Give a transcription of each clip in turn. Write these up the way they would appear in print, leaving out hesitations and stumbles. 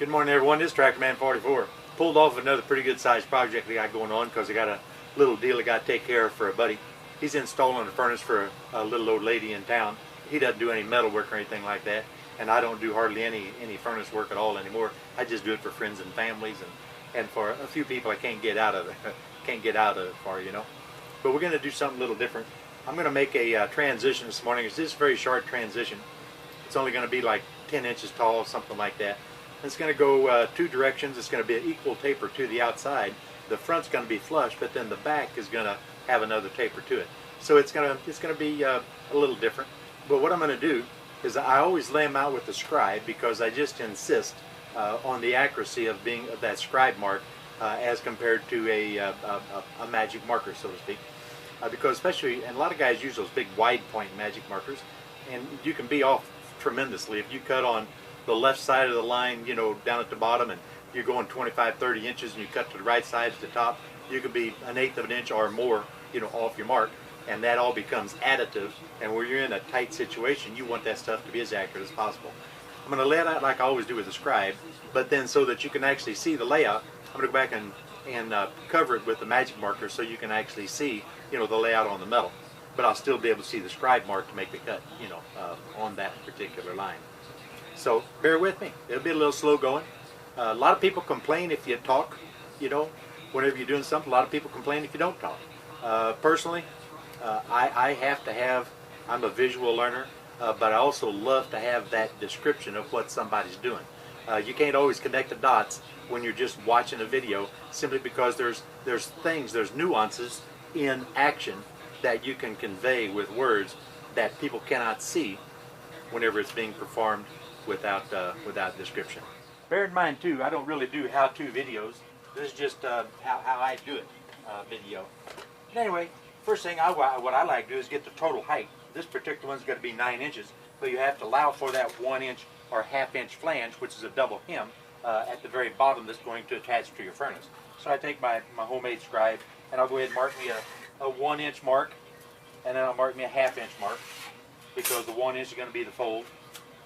Good morning, everyone. This is Tractor Man 44. Pulled off another pretty good sized project we got going on because I got a little deal I got to take care of for a buddy. He's installing a furnace for a little old lady in town. He doesn't do any metal work or anything like that, and I don't do hardly any furnace work at all anymore. I just do it for friends and families and for a few people I can't get out of it. Can't get out of it for, you know. But we're going to do something a little different. I'm going to make a transition this morning. It's just a very short transition. It's only going to be like 10 inches tall, something like that. It's going to go two directions. It's going to be an equal taper to the outside. The front's going to be flush, but then the back is going to have another taper to it. So it's going to be a little different. But what I'm going to do is I always lay them out with the scribe because I just insist on the accuracy of that scribe mark as compared to a magic marker, so to speak. Because especially, and a lot of guys use those big wide point magic markers, and you can be off tremendously if you cut on the left side of the line, you know, down at the bottom, and you're going 25-30 inches, and you cut to the right side at the top. You could be 1/8 of an inch or more, you know, off your mark, and that all becomes additive. And when you're in a tight situation, you want that stuff to be as accurate as possible. I'm going to lay it out like I always do with the scribe, but then so that you can actually see the layout, I'm going to go back and cover it with the magic marker so you can actually see, you know, the layout on the metal. But I'll still be able to see the scribe mark to make the cut, you know, on that particular line. So bear with me. It'll be a little slow going. A lot of people complain if you talk, you know, whenever you're doing something. A lot of people complain if you don't talk. Personally, I have to have, I'm a visual learner, but I also love to have that description of what somebody's doing. You can't always connect the dots when you're just watching a video, simply because there's nuances in action that you can convey with words that people cannot see whenever it's being performed without description. Bear in mind too, I don't really do how-to videos. This is just how I do it video. But anyway, first thing what I like to do is get the total height. This particular one's going to be 9 inches, but you have to allow for that 1 inch or ½ inch flange, which is a double hem at the very bottom that's going to attach to your furnace. So I take my homemade scribe and I'll go ahead and mark me a 1 inch mark, and then I'll mark me a ½ inch mark, because the 1 inch is going to be the fold.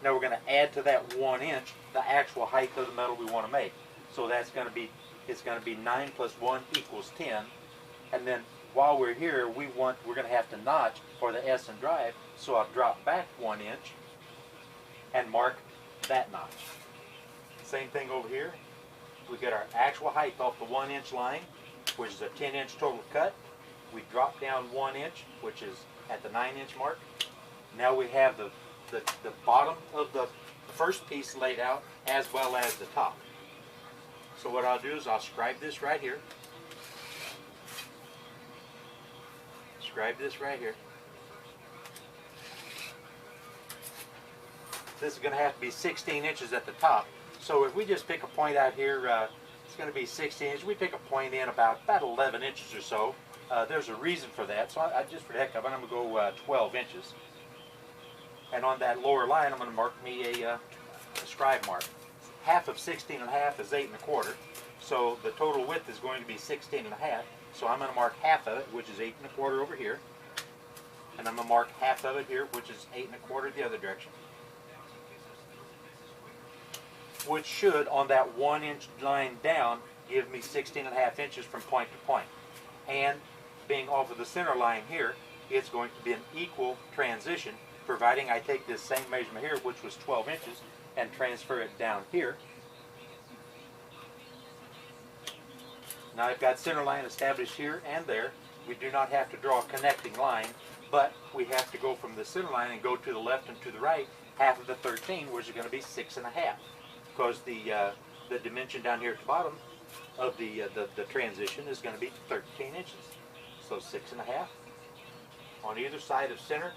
Now we're going to add to that 1 inch the actual height of the metal we want to make. So that's going to be, it's going to be 9 plus 1 equals 10. And then while we're here, we're going to have to notch for the S and drive. So I'll drop back 1 inch and mark that notch. Same thing over here. We get our actual height off the 1 inch line, which is a 10 inch total cut. We drop down 1 inch, which is at the 9 inch mark. Now we have the bottom of the first piece laid out, as well as the top. So what I'll do is I'll scribe this right here. Scribe this right here. This is going to have to be 16 inches at the top. So if we just pick a point out here, it's going to be 16 inches. We pick a point in about 11 inches or so. There's a reason for that. So I just for the heck of it, I'm going to go 12 inches. And on that lower line, I'm going to mark me a scribe mark. Half of 16.5 is 8 1/4. So the total width is going to be 16.5. So I'm going to mark half of it, which is 8 1/4 over here. And I'm going to mark half of it here, which is 8 1/4 the other direction. Which should, on that 1 inch line down, give me 16.5 inches from point to point. And being off of the center line here, it's going to be an equal transition, providing I take this same measurement here, which was 12 inches, and transfer it down here. Now I've got center line established here and there. We do not have to draw a connecting line, but we have to go from the center line and go to the left and to the right, half of the 13, which is going to be 6.5, because the dimension down here at the bottom of the transition is going to be 13 inches. So 6.5 on either side of center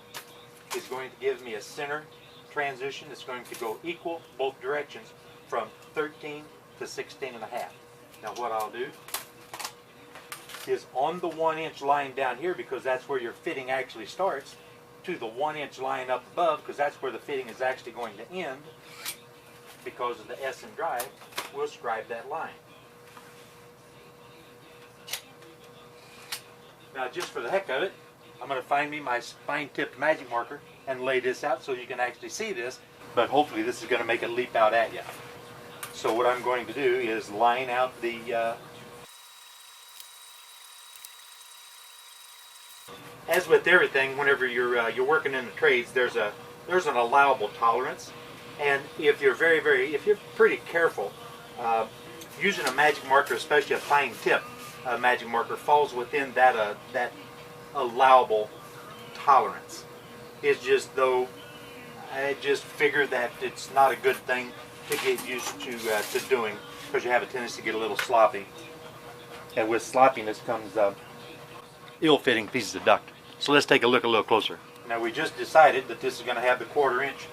is going to give me a center transition that's going to go equal both directions from 13 to 16.5. Now what I'll do is on the 1 inch line down here, because that's where your fitting actually starts, to the 1 inch line up above, because that's where the fitting is actually going to end because of the S and drive, we'll scribe that line. Now just for the heck of it, I'm going to find me my fine-tipped magic marker and lay this out so you can actually see this, but hopefully this is going to make it leap out at you. So what I'm going to do is line out the as with everything, whenever you're working in the trades, there's an allowable tolerance, and if you're if you're pretty careful, using a magic marker, especially a fine tip magic marker, falls within that allowable tolerance. It's just though I just figure that it's not a good thing to get used to doing, because you have a tendency to get a little sloppy, and with sloppiness comes ill-fitting pieces of duct. So let's take a look a little closer. Now we just decided that this is going to have the quarter inch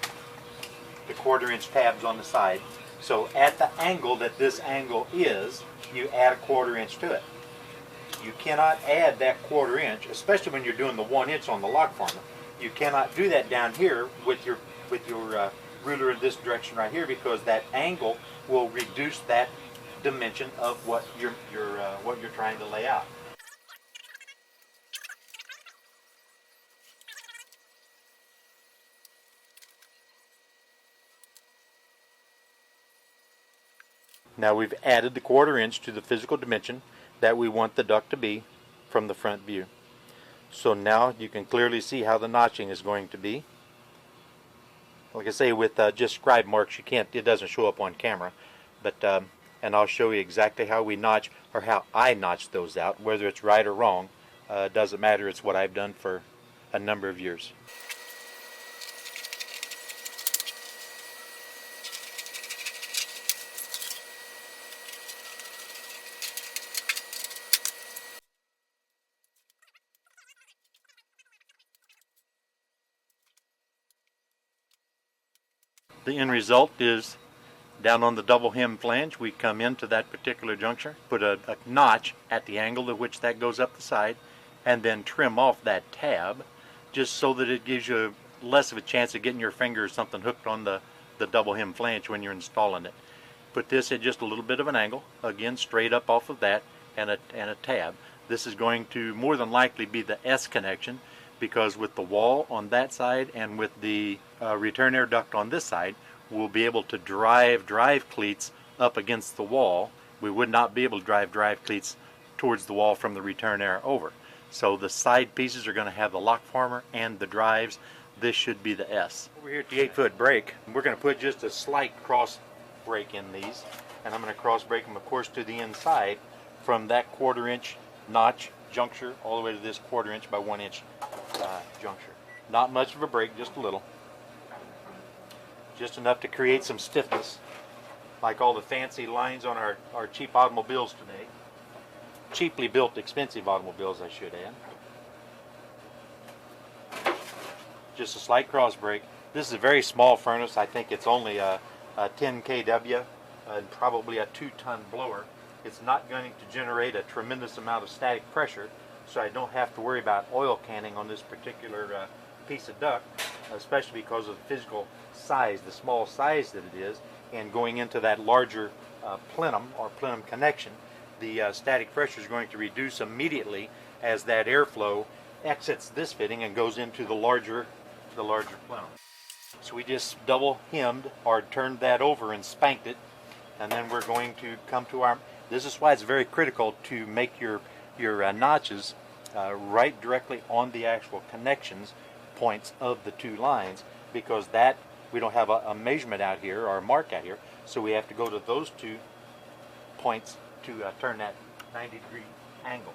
tabs on the side. So at the angle that this angle is, you add a quarter inch to it. You cannot add that quarter inch, especially when you're doing the 1 inch on the lock former. You cannot do that down here with your ruler in this direction right here, because that angle will reduce that dimension of what you're trying to lay out. Now we've added the quarter inch to the physical dimension that we want the duct to be from the front view. So now you can clearly see how the notching is going to be. Like I say, with just scribe marks, it doesn't show up on camera, but and I'll show you exactly how we notch, or how I notch those out. Whether it's right or wrong, doesn't matter. It's what I've done for a number of years. The end result is, down on the double hem flange, we come into that particular juncture, put a notch at the angle to which that goes up the side, and then trim off that tab, just so that it gives you less of a chance of getting your finger or something hooked on the double hem flange when you're installing it. Put this at just a little bit of an angle, again straight up off of that, and a tab. This is going to more than likely be the S connection, because with the wall on that side and with the return air duct on this side, we'll be able to drive cleats up against the wall. We would not be able to drive cleats towards the wall from the return air over. So the side pieces are going to have the lock former and the drives. This should be the S. Over here at the 8-foot break, we're going to put just a slight cross break in these, and I'm going to cross break them, of course, to the inside from that quarter inch notch juncture all the way to this quarter inch by 1 inch juncture. Not much of a break, just a little. Just enough to create some stiffness, like all the fancy lines on our cheap automobiles today. Cheaply built, expensive automobiles, I should add. Just a slight cross break. This is a very small furnace. I think it's only a 10 kW and probably a 2-ton blower. It's not going to generate a tremendous amount of static pressure, so I don't have to worry about oil canning on this particular piece of duct, especially because of the physical size, the small size that it is, and going into that larger plenum or plenum connection, the static pressure is going to reduce immediately as that airflow exits this fitting and goes into the larger plenum. So we just double hemmed or turned that over and spanked it, and then we're going to come to our, this is why it's very critical to make your notches right directly on the actual connections points of the two lines, because that we don't have a measurement out here or a mark out here, so we have to go to those 2 points to turn that 90-degree angle.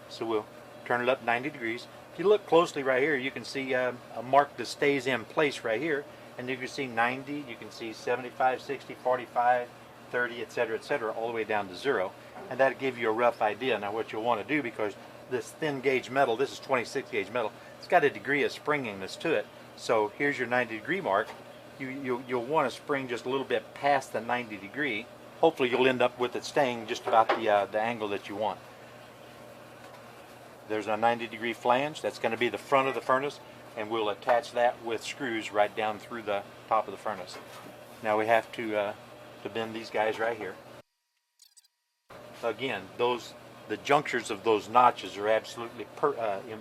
So we'll turn it up 90 degrees. If you look closely right here, you can see a mark that stays in place right here, and you can see 90, you can see 75, 60, 45, 30, etc., all the way down to 0, and that'll give you a rough idea. Now what you'll want to do, because this thin gauge metal, this is 26 gauge metal, it's got a degree of springiness to it. So here's your 90-degree mark. You'll want to spring just a little bit past the 90 degree. Hopefully you'll end up with it staying just about the angle that you want. There's a 90-degree flange. That's going to be the front of the furnace, and we'll attach that with screws right down through the top of the furnace. Now we have to bend these guys right here. Again, the junctures of those notches are absolutely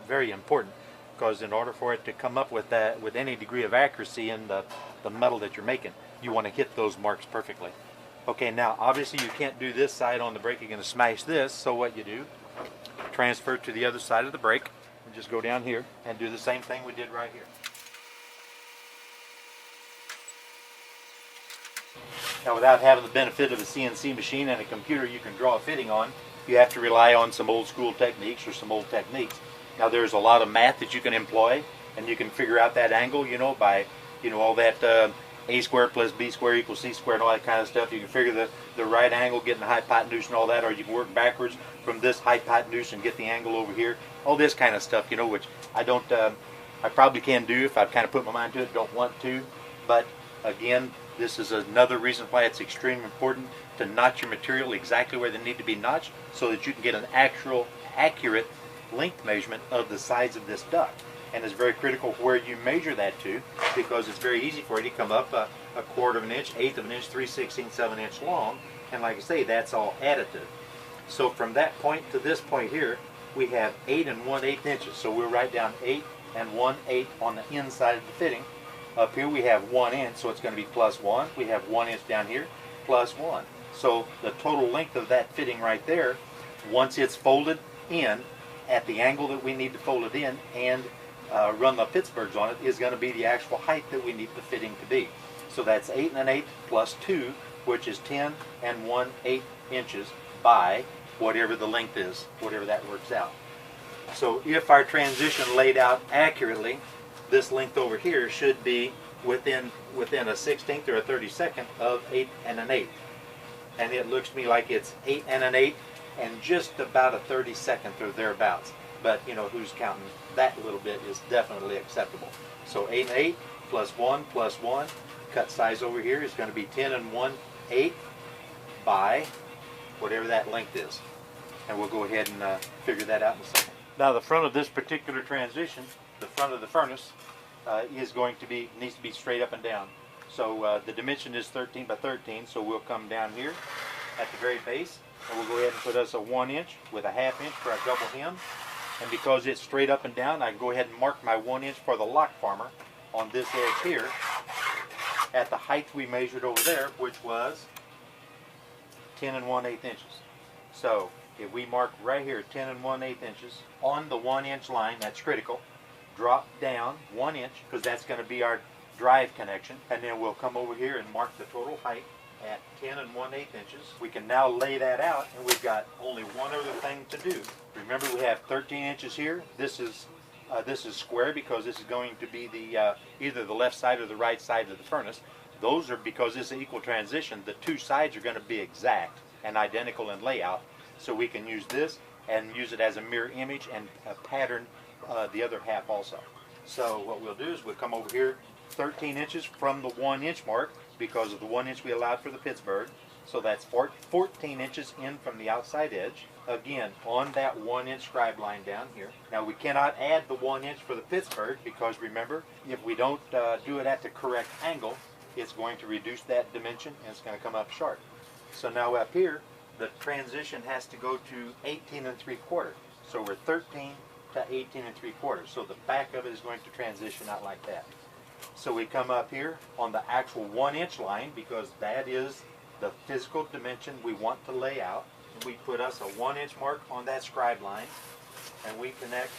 very important, because in order for it to come up with any degree of accuracy in the metal that you're making, you want to hit those marks perfectly. Okay, now obviously you can't do this side on the brake. You're going to smash this, so what you do, transfer to the other side of the brake and just go down here and do the same thing we did right here. Now, without having the benefit of a CNC machine and a computer you can draw a fitting on, you have to rely on some old school techniques or some old techniques. Now, there's a lot of math that you can employ, and you can figure out that angle, by, all that a squared plus b squared equals c squared and all that kind of stuff. You can figure the right angle, getting the hypotenuse and all that, or you can work backwards from this hypotenuse and get the angle over here. All this kind of stuff, which I don't, I probably can do if I've kind of put my mind to it, don't want to, but again, this is another reason why it's extremely important to notch your material exactly where they need to be notched so that you can get an actual accurate length measurement of the sides of this duct. And it's very critical where you measure that to, because it's very easy for you to come up a quarter of an inch, eighth of an inch, 3/16, 7-inch long, and like I say, that's all additive. So from that point to this point here, we have 8 1/8 inches. So we'll write down 8 1/8 on the inside of the fitting. Up here we have 1 inch, so it's going to be plus 1. We have 1 inch down here, plus 1. So the total length of that fitting right there, once it's folded in at the angle that we need to fold it in and run the Pittsburghs on it, is going to be the actual height that we need the fitting to be. So that's 8 1/8 plus 2, which is 10 1/8 inches by whatever the length is, whatever that works out. So if our transition laid out accurately, this length over here should be within a 16th or a 32nd of 8 1/8. And it looks to me like it's 8 1/8 and just about a 32nd or thereabouts. But who's counting that little bit is definitely acceptable. So 8 1/8 plus 1, cut size over here is going to be 10 1/8 by whatever that length is. And we'll go ahead and figure that out in a second. Now the front of this particular transition, the front of the furnace, needs to be straight up and down. So the dimension is 13 by 13, so we'll come down here at the very base, and we'll go ahead and put us a 1 inch with a 1/2 inch for our double hem. And because it's straight up and down, I can go ahead and mark my 1 inch for the lock farmer on this edge here at the height we measured over there, which was 10 1/8 inches. So if we mark right here 10 1/8 inches on the 1 inch line, that's critical. Drop down 1 inch, because that's going to be our drive connection, and then we'll come over here and mark the total height at 10 1/8 inches. We can now lay that out, and we've got only one other thing to do. Remember, we have 13 inches here. This is square because this is going to be the either the left side or the right side of the furnace. Those are, because it's an equal transition, the two sides are going to be exact and identical in layout, so we can use this and use it as a mirror image and pattern the other half also. So what we'll do is we'll come over here 13 inches from the 1 inch mark, because of the 1 inch we allowed for the Pittsburgh. So that's 14 inches in from the outside edge. Again, on that 1 inch scribe line down here. Now we cannot add the 1 inch for the Pittsburgh, because remember, if we don't do it at the correct angle, it's going to reduce that dimension and it's going to come up short. So now up here, the transition has to go to 18 3/4. So we're 13 to 18 3/4. So the back of it is going to transition out like that. So we come up here on the actual 1 inch line, because that is the physical dimension we want to lay out. We put us a 1 inch mark on that scribe line, and we connect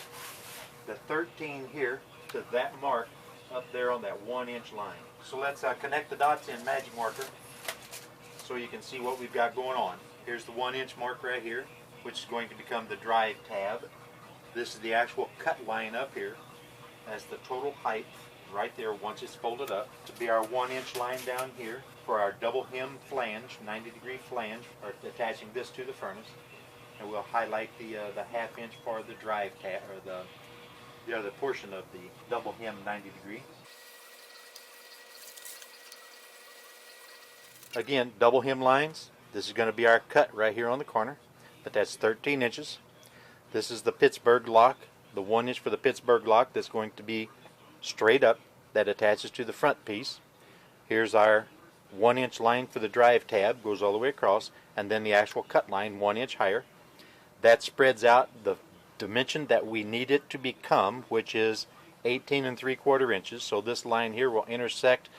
the 13 here to that mark up there on that 1 inch line. So let's connect the dots in Magic Marker so you can see what we've got going on. Here's the 1 inch mark right here, which is going to become the drive tab. This is the actual cut line up here. That's the total height right there once it's folded up. To be our 1 inch line down here for our double hem flange, 90-degree flange, or attaching this to the furnace. And we'll highlight the 1/2 inch for the drive tab, or the other portion of the double hem 90-degree. Again, double hem lines. This is going to be our cut right here on the corner, but that's 13 inches. This is the Pittsburgh lock, the 1 inch for the Pittsburgh lock that's going to be straight up, that attaches to the front piece. Here's our 1 inch line for the drive tab, goes all the way across, and then the actual cut line 1 inch higher. That spreads out the dimension that we need it to become, which is 18 3/4 inches. So this line here will intersect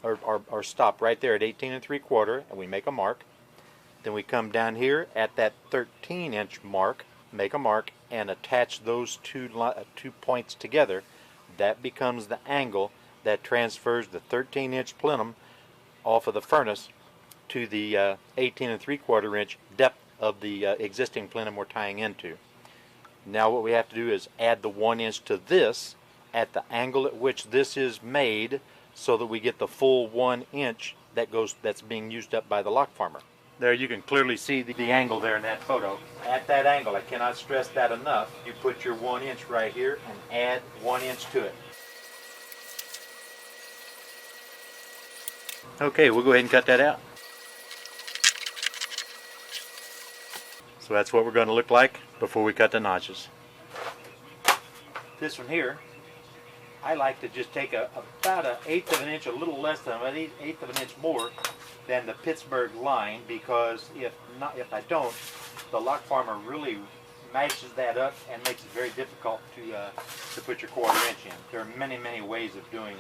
or stop right there at 18 3/4, and we make a mark. Then we come down here at that 13-inch mark, make a mark, and attach those two points together. That becomes the angle that transfers the 13-inch plenum off of the furnace to the 18 3/4-inch depth of the existing plenum we're tying into. Now what we have to do is add the 1 inch to this at the angle at which this is made, so that we get the full 1 inch that's being used up by the lock farmer. There you can clearly see the angle there in that photo. At that angle, I cannot stress that enough, you put your 1 inch right here and add 1 inch to it. Okay, we'll go ahead and cut that out. So that's what we're going to look like before we cut the notches. This one here, I like to just take about an eighth of an inch, a little less than an eighth of an inch more than the Pittsburgh line, because if I don't, the lock farmer really mashes that up and makes it very difficult to put your 1/4 inch in. There are many, many ways of doing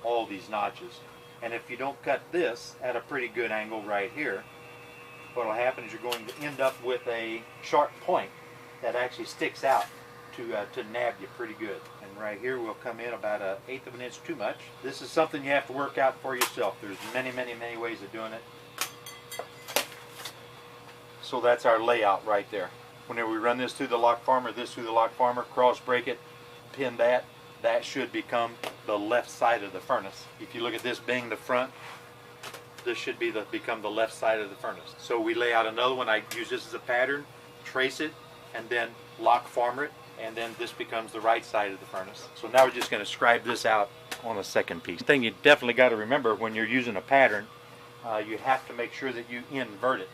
all these notches. And if you don't cut this at a pretty good angle right here, what will happen is you're going to end up with a sharp point that actually sticks out to nab you pretty good. And right here we'll come in about an eighth of an inch too much. This is something you have to work out for yourself. There's many, many, many ways of doing it. So that's our layout right there. Whenever we run this through the lock farmer, cross break it, pin that, that should become the left side of the furnace. If you look at this being the front, this should be become the left side of the furnace. So we lay out another one. I use this as a pattern, trace it, and then lock farmer it, and then this becomes the right side of the furnace. So now we're just going to scribe this out on a second piece. The thing you definitely got to remember when you're using a pattern, you have to make sure that you invert it.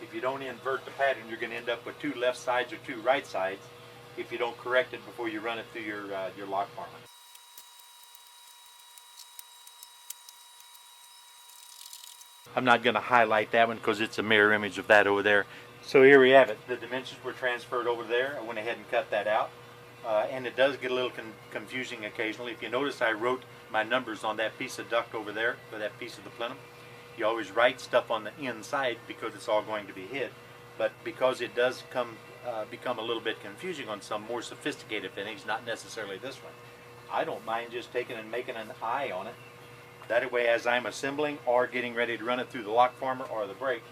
If you don't invert the pattern, you're going to end up with 2 left sides or 2 right sides if you don't correct it before you run it through your lock farmer. I'm not going to highlight that one because it's a mirror image of that over there. So here we have it. The dimensions were transferred over there. I went ahead and cut that out. And it does get a little confusing occasionally. If you notice, I wrote my numbers on that piece of duct over there, for that piece of the plenum. You always write stuff on the inside because it's all going to be hid. But because it does become a little bit confusing on some more sophisticated fittings, not necessarily this one, I don't mind just taking and making an eye on it. That way, as I'm assembling or getting ready to run it through the lock farmer or the brake,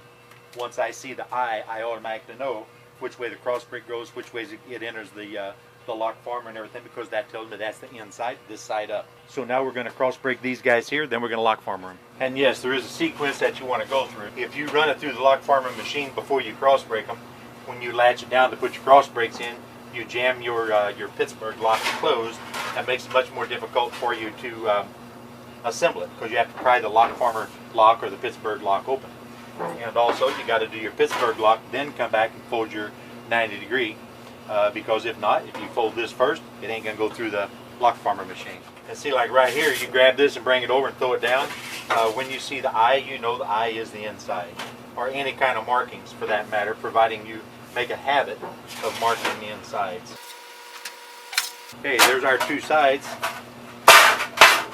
once I see the eye, I automatically know which way the cross brake goes, which way it enters the lock farmer and everything, because that tells me that's the inside, this side up. So now we're going to cross brake these guys here, then we're going to lock farmer them. And yes, there is a sequence that you want to go through. If you run it through the lock farmer machine before you cross brake them, when you latch it down to put your cross brakes in, you jam your Pittsburgh lock closed. That makes it much more difficult for you to assemble it, because you have to pry the lock farmer lock or the Pittsburgh lock open. And also you got to do your Pittsburgh lock, then come back and fold your 90 degree, because if not, if you fold this first, it ain't going to go through the lock farmer machine. And see, like right here, you grab this and bring it over and throw it down. When you see the eye, you know the eye is the inside, or any kind of markings for that matter, providing you make a habit of marking the insides. Okay, there's our 2 sides.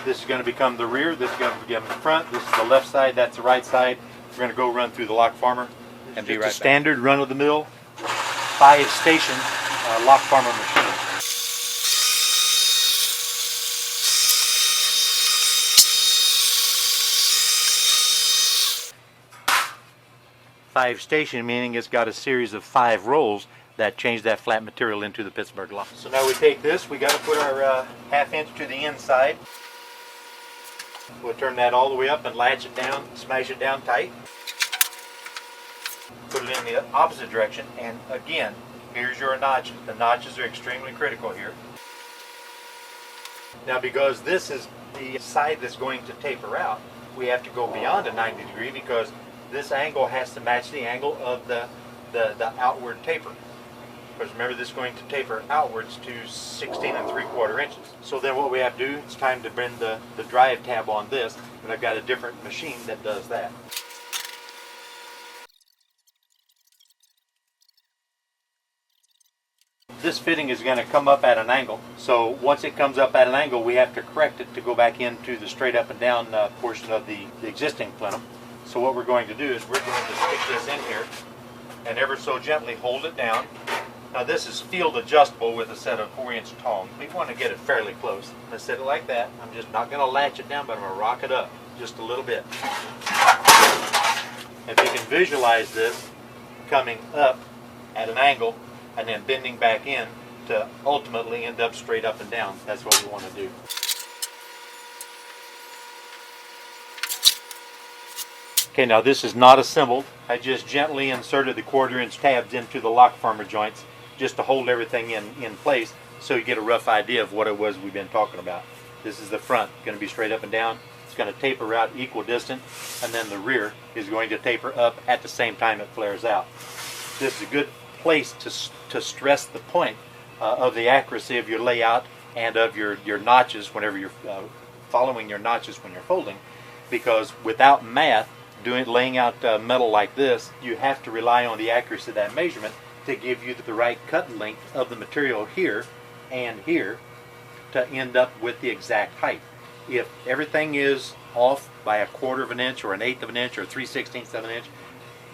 This is going to become the rear, this is going to become the front, this is the left side, that's the right side. We're going to go run through the lock farmer and be right back. Standard run-of-the-mill 5-station lock farmer machine. Five-station meaning it's got a series of 5 rolls that change that flat material into the Pittsburgh lock. So now we take this, we got to put our 1/2 inch to the inside. We'll turn that all the way up and latch it down, smash it down tight. Put it in the opposite direction, and again, here's your notches. The notches are extremely critical here. Now, because this is the side that's going to taper out, we have to go beyond a 90 degree, because this angle has to match the angle of the outward taper. Because remember, this is going to taper outwards to 16 3/4 inches. So then what we have to do, it's time to bend the drive tab on this, and I've got a different machine that does that. this fitting is going to come up at an angle. So once it comes up at an angle, we have to correct it to go back into the straight up and down portion of the existing plenum. So what we're going to do is we're going to stick this in here and ever so gently hold it down. Now this is field adjustable with a set of 4-inch tongs. We want to get it fairly close. I'm going to set it like that. I'm just not going to latch it down, but I'm going to rock it up just a little bit. If you can visualize this coming up at an angle and then bending back in to ultimately end up straight up and down, that's what we want to do. Okay, now this is not assembled. I just gently inserted the 1/4-inch tabs into the lock former joints just to hold everything in place so you get a rough idea of what it was we've been talking about. This is the front, going to be straight up and down. It's going to taper out equidistant, and then the rear is going to taper up at the same time it flares out. This is a good place to stress the point of the accuracy of your layout and of your notches whenever you're following your notches when you're folding, because without math, laying out metal like this, you have to rely on the accuracy of that measurement to give you the right cut length of the material here and here to end up with the exact height. If everything is off by 1/4 of an inch or 1/8 of an inch or 3/16 of an inch,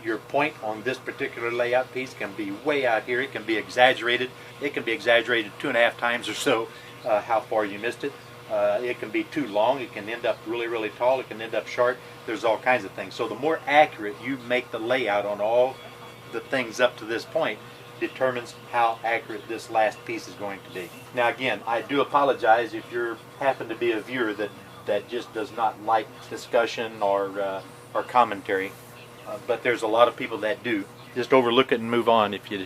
your point on this particular layout piece can be way out here. It can be exaggerated. It can be exaggerated 2.5 times or so how far you missed it. It can be too long. It can end up really, really tall. It can end up short. There's all kinds of things. So the more accurate you make the layout on all the things up to this point determines how accurate this last piece is going to be. Now again, I do apologize if you happen to be a viewer that just does not like discussion or commentary, but there's a lot of people that do. Just overlook it and move on if you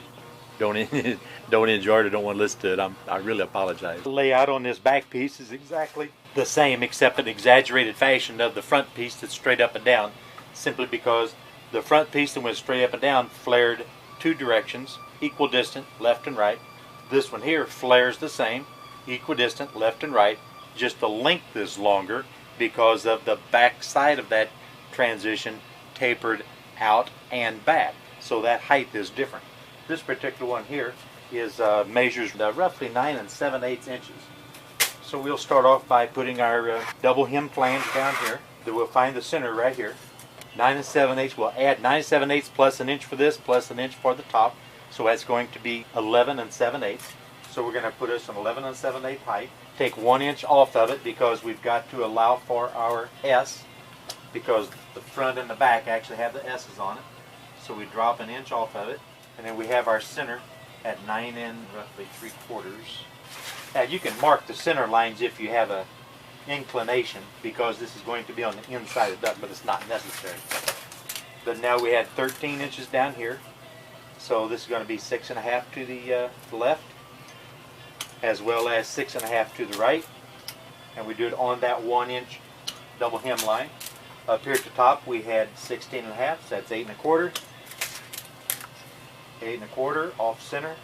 don't enjoy it or don't want to listen to it. I really apologize. The layout on this back piece is exactly the same, except an exaggerated fashion of the front piece that's straight up and down, simply because the front piece that went straight up and down flared 2 directions, equidistant, left and right. This one here flares the same, equidistant, left and right. Just the length is longer because of the back side of that transition tapered out and back. So that height is different. This particular one here is measures roughly 9 7/8 inches. So we'll start off by putting our double hem flange down here. Then we'll find the center right here. 9 7/8. We'll add 9 7/8 plus an inch for this, plus an inch for the top. So that's going to be 11 7/8. So we're going to put us an 11 7/8 height. Take 1 inch off of it because we've got to allow for our S, because the front and the back actually have the S's on it. So we drop an inch off of it. And then we have our center at 9 roughly 3/4. Now you can mark the center lines if you have a inclination, because this is going to be on the inside of the duct, but it's not necessary. But now we had 13 inches down here, so this is going to be 6.5 to the left, as well as 6.5 to the right, and we do it on that 1 inch double hem line. Up here at the top we had 16.5, so that's 8 1/4. 8 1/4 off center.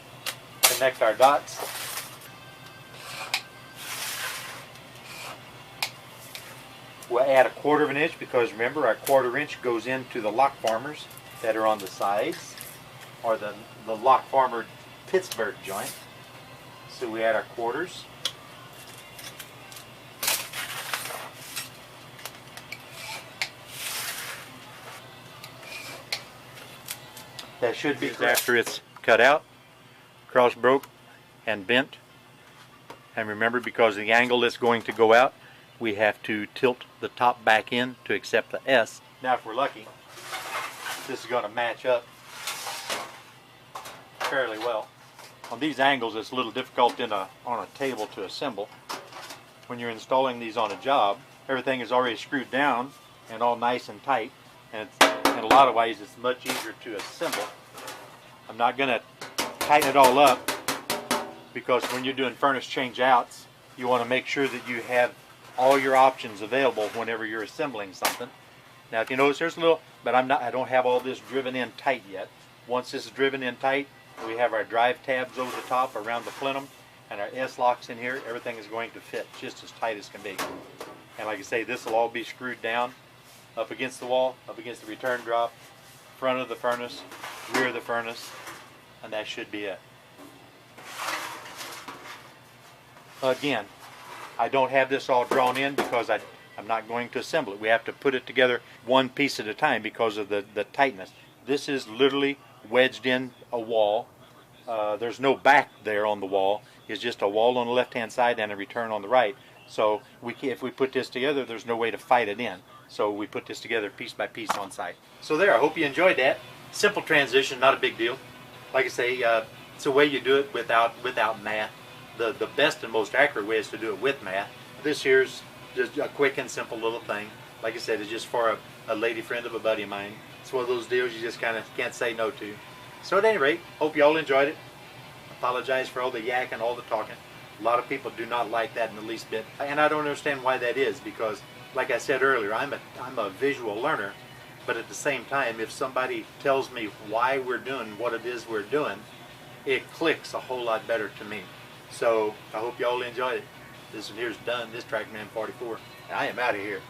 Connect our dots. We'll add 1/4 of an inch because remember our 1/4 inch goes into the lock formers that are on the sides, or the lock former Pittsburgh joint. So we add our quarters. That should be after it's cut out, cross broke, and bent. And remember, because of the angle it's going to go out, we have to tilt the top back in to accept the S. Now if we're lucky, this is going to match up fairly well. On these angles it's a little difficult on a table to assemble. When you're installing these on a job, everything is already screwed down and all nice and tight, and in a lot of ways it's much easier to assemble. I'm not going to tighten it all up, because when you're doing furnace change outs, you want to make sure that you have all your options available whenever you're assembling something. Now if you notice there's a little, but I don't have all this driven in tight yet. Once this is driven in tight, we have our drive tabs over the top around the plenum and our S-locks in here. Everything is going to fit just as tight as can be. And like I say, this will all be screwed down up against the wall, up against the return drop, front of the furnace, rear of the furnace, and that should be it. Again, I don't have this all drawn in because I'm not going to assemble it. We have to put it together one piece at a time because of the tightness. This is literally wedged in a wall. There's no back there on the wall. It's just a wall on the left-hand side and a return on the right. So if we put this together, there's no way to fight it in. So we put this together piece by piece on site. So there, I hope you enjoyed that. Simple transition, not a big deal. Like I say, it's a way you do it without math. The best and most accurate way is to do it with math. This here's just a quick and simple little thing. Like I said, it's just for a lady friend of a buddy of mine. It's one of those deals you just kind of can't say no to. So at any rate, hope you all enjoyed it. Apologize for all the yak and all the talking. A lot of people do not like that in the least bit, and I don't understand why that is, because like I said earlier, I'm a visual learner, but at the same time, if somebody tells me why we're doing what it is we're doing, it clicks a whole lot better to me. So I hope you all enjoyed it. This one here's done. This Trackman 44. I am out of here.